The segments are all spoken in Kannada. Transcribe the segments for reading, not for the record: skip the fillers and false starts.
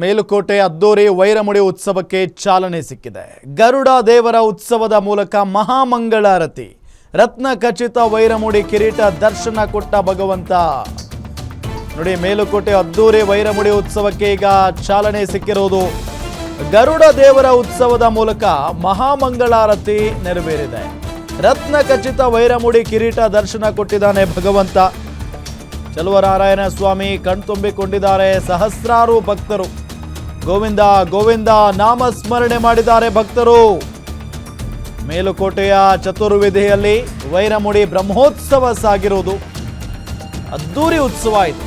ಮೇಲುಕೋಟೆ ಅದ್ದೂರಿ ವೈರಮುಡಿ ಉತ್ಸವಕ್ಕೆ ಚಾಲನೆ ಸಿಕ್ಕಿದೆ. ಗರುಡ ದೇವರ ಉತ್ಸವದ ಮೂಲಕ ಮಹಾಮಂಗಳಾರತಿ, ರತ್ನ ಖಚಿತ ವೈರಮುಡಿ ಕಿರೀಟ ದರ್ಶನ ಕೊಟ್ಟ ಭಗವಂತ. ನೋಡಿ, ಮೇಲುಕೋಟೆ ಅದ್ದೂರಿ ವೈರಮುಡಿ ಉತ್ಸವಕ್ಕೆ ಈಗ ಚಾಲನೆ ಸಿಕ್ಕಿರುವುದು. ಗರುಡ ದೇವರ ಉತ್ಸವದ ಮೂಲಕ ಮಹಾಮಂಗಳಾರತಿ ನೆರವೇರಿದೆ. ರತ್ನ ಖಚಿತ ವೈರಮುಡಿ ಕಿರೀಟ ದರ್ಶನ ಕೊಟ್ಟಿದ್ದಾನೆ ಭಗವಂತ. ಚಲುವನಾರಾಯಣ ಸ್ವಾಮಿ ಕಣ್ತುಂಬಿಕೊಂಡಿದ್ದಾರೆ. ಸಹಸ್ರಾರು ಭಕ್ತರು ಗೋವಿಂದ ಗೋವಿಂದ ನಾಮ ಸ್ಮರಣೆ ಮಾಡಿದ್ದಾರೆ ಭಕ್ತರು. ಮೇಲುಕೋಟೆಯ ಚತುರ್ವೇದಿಯಲ್ಲಿ ವೈರಮುಡಿ ಬ್ರಹ್ಮೋತ್ಸವ ಸಾಗಿರುವುದು. ಅದ್ದೂರಿ ಉತ್ಸವ ಇದು.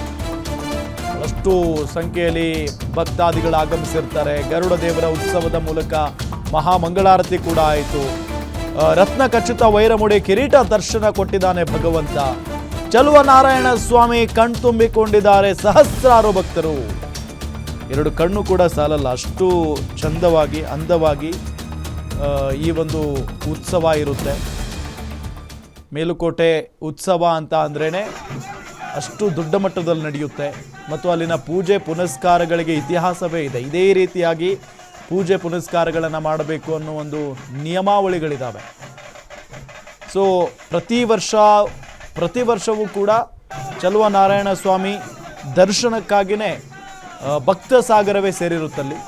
ಅಷ್ಟು ಸಂಖ್ಯೆಯಲ್ಲಿ ಭಕ್ತಾದಿಗಳು ಆಗಮಿಸಿರ್ತಾರೆ. ಗರುಡ ದೇವರ ಉತ್ಸವದ ಮೂಲಕ ಮಹಾಮಂಗಳಾರತಿ ಕೂಡ ಆಯಿತು. ರತ್ನ ಖಚಿತ ವೈರಮುಡಿ ಕಿರೀಟ ದರ್ಶನ ಕೊಟ್ಟಿದ್ದಾನೆ ಭಗವಂತ. ಚಲುವನಾರಾಯಣ ಸ್ವಾಮಿ ಕಣ್ತುಂಬಿಕೊಂಡಿದ್ದಾರೆ. ಸಹಸ್ರಾರು ಭಕ್ತರು. ಎರಡು ಕಣ್ಣು ಕೂಡ ಸಾಲಲ್ಲ, ಅಷ್ಟು ಚಂದವಾಗಿ ಅಂದವಾಗಿ ಈ ಒಂದು ಉತ್ಸವ ಇರುತ್ತೆ. ಮೇಲುಕೋಟೆ ಉತ್ಸವ ಅಂತ ಅಂದ್ರೇನೆ ಅಷ್ಟು ದೊಡ್ಡ ಮಟ್ಟದಲ್ಲಿ ನಡೆಯುತ್ತೆ. ಮತ್ತು ಅಲ್ಲಿನ ಪೂಜೆ ಪುನಸ್ಕಾರಗಳಿಗೆ ಇತಿಹಾಸವೇ ಇದೆ. ಇದೇ ರೀತಿಯಾಗಿ ಪೂಜೆ ಪುನಸ್ಕಾರಗಳನ್ನು ಮಾಡಬೇಕು ಅನ್ನೋ ಒಂದು ನಿಯಮಾವಳಿಗಳಿದ್ದಾವೆ. ಸೊ ಪ್ರತಿ ವರ್ಷವೂ ಕೂಡ ಚಲುವನಾರಾಯಣ ಸ್ವಾಮಿ ದರ್ಶನಕ್ಕಾಗಿಯೇ ಭಕ್ತ ಸಾಗರವೇ ಸೇರಿರುತ್ತಲ್ಲಿ.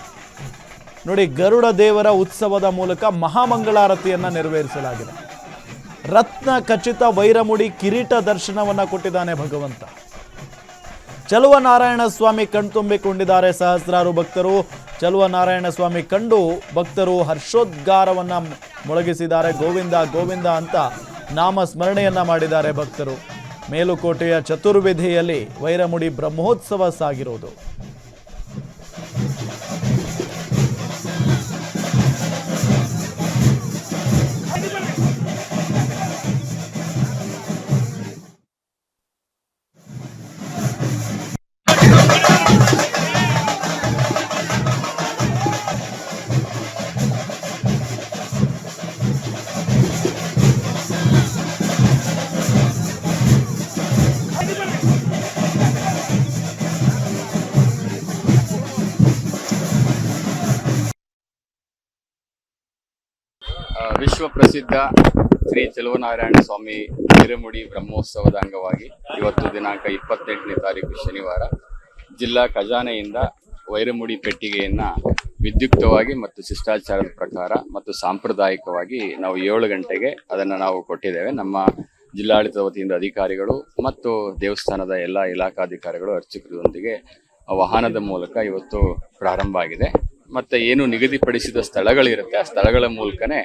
ನೋಡಿ, ಗರುಡ ದೇವರ ಉತ್ಸವದ ಮೂಲಕ ಮಹಾಮಂಗಳಾರತಿಯನ್ನು ನೆರವೇರಿಸಲಾಗಿದೆ. ರತ್ನ ಖಚಿತ ವೈರಮುಡಿ ಕಿರೀಟ ದರ್ಶನವನ್ನು ಕೊಟ್ಟಿದ್ದಾನೆ ಭಗವಂತ. ಚಲುವನಾರಾಯಣ ಸ್ವಾಮಿ ಕಣ್ತುಂಬಿಕೊಂಡಿದ್ದಾರೆ. ಸಹಸ್ರಾರು ಭಕ್ತರು ಚಲುವನಾರಾಯಣ ಸ್ವಾಮಿ ಕಂಡು ಭಕ್ತರು ಹರ್ಷೋದ್ಗಾರವನ್ನು ಮೊಳಗಿಸಿದ್ದಾರೆ. ಗೋವಿಂದ ಗೋವಿಂದ ಅಂತ ನಾಮ ಸ್ಮರಣೆಯನ್ನ ಮಾಡಿದ್ದಾರೆ ಭಕ್ತರು. ಮೇಲುಕೋಟೆಯ ಚತುರ್ವೇದಿಯಲ್ಲಿ ವೈರಮುಡಿ ಬ್ರಹ್ಮೋತ್ಸವ ಸಾಗಿರೋದು. ವಿಶ್ವ ಪ್ರಸಿದ್ಧ ಶ್ರೀ ಚಲುವನಾರಾಯಣ ಸ್ವಾಮಿ ವೈರಮುಡಿ ಬ್ರಹ್ಮೋತ್ಸವದ ಅಂಗವಾಗಿ ಇವತ್ತು ದಿನಾಂಕ 28ನೇ ತಾರೀಕು ಶನಿವಾರ ಜಿಲ್ಲಾ ಖಜಾನೆಯಿಂದ ವೈರಮುಡಿ ಪೆಟ್ಟಿಗೆಯನ್ನ ವಿದ್ಯುಕ್ತವಾಗಿ ಮತ್ತು ಶಿಷ್ಟಾಚಾರದ ಪ್ರಕಾರ ಮತ್ತು ಸಾಂಪ್ರದಾಯಿಕವಾಗಿ ನಾವು 7 ಗಂಟೆಗೆ ಅದನ್ನು ನಾವು ಕೊಟ್ಟಿದ್ದೇವೆ. ನಮ್ಮ ಜಿಲ್ಲಾಡಳಿತದ ವತಿಯಿಂದ ಅಧಿಕಾರಿಗಳು ಮತ್ತು ದೇವಸ್ಥಾನದ ಎಲ್ಲ ಇಲಾಖಾಧಿಕಾರಿಗಳು ಅರ್ಚಕರೊಂದಿಗೆ ವಾಹನದ ಮೂಲಕ ಇವತ್ತು ಪ್ರಾರಂಭ ಆಗಿದೆ. ಮತ್ತೆ ಏನು ನಿಗದಿಪಡಿಸಿದ ಸ್ಥಳಗಳಿರುತ್ತೆ ಆ ಸ್ಥಳಗಳ ಮೂಲಕನೇ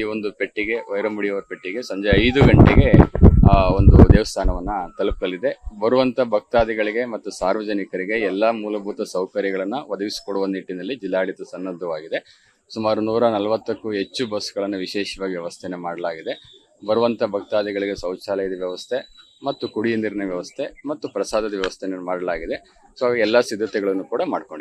ಈ ಒಂದು ಪೆಟ್ಟಿಗೆ ವೈರಮುಡಿಯವರ ಪೆಟ್ಟಿಗೆ ಸಂಜೆ 5 ಗಂಟೆಗೆ ಒಂದು ದೇವಸ್ಥಾನವನ್ನ ತಲುಪಲಿದೆ. ಬರುವಂತ ಭಕ್ತಾದಿಗಳಿಗೆ ಮತ್ತು ಸಾರ್ವಜನಿಕರಿಗೆ ಎಲ್ಲಾ ಮೂಲಭೂತ ಸೌಕರ್ಯಗಳನ್ನ ಒದಗಿಸಿಕೊಡುವ ನಿಟ್ಟಿನಲ್ಲಿ ಜಿಲ್ಲಾಡಳಿತ ಸನ್ನದ್ಧವಾಗಿದೆ. ಸುಮಾರು 140ಕ್ಕೂ ಹೆಚ್ಚು ಬಸ್ಗಳನ್ನು ವಿಶೇಷವಾಗಿ ವ್ಯವಸ್ಥೆನೆ ಮಾಡಲಾಗಿದೆ. ಬರುವಂತ ಭಕ್ತಾದಿಗಳಿಗೆ ಶೌಚಾಲಯದ ವ್ಯವಸ್ಥೆ ಮತ್ತು ಕುಡಿಯುವ ನೀರಿನ ವ್ಯವಸ್ಥೆ ಮತ್ತು ಪ್ರಸಾದದ ವ್ಯವಸ್ಥೆಯನ್ನು ಮಾಡಲಾಗಿದೆ. ಸೊ ಎಲ್ಲ ಸಿದ್ಧತೆಗಳನ್ನು ಕೂಡ ಮಾಡ್ಕೊಂಡಿದೆ.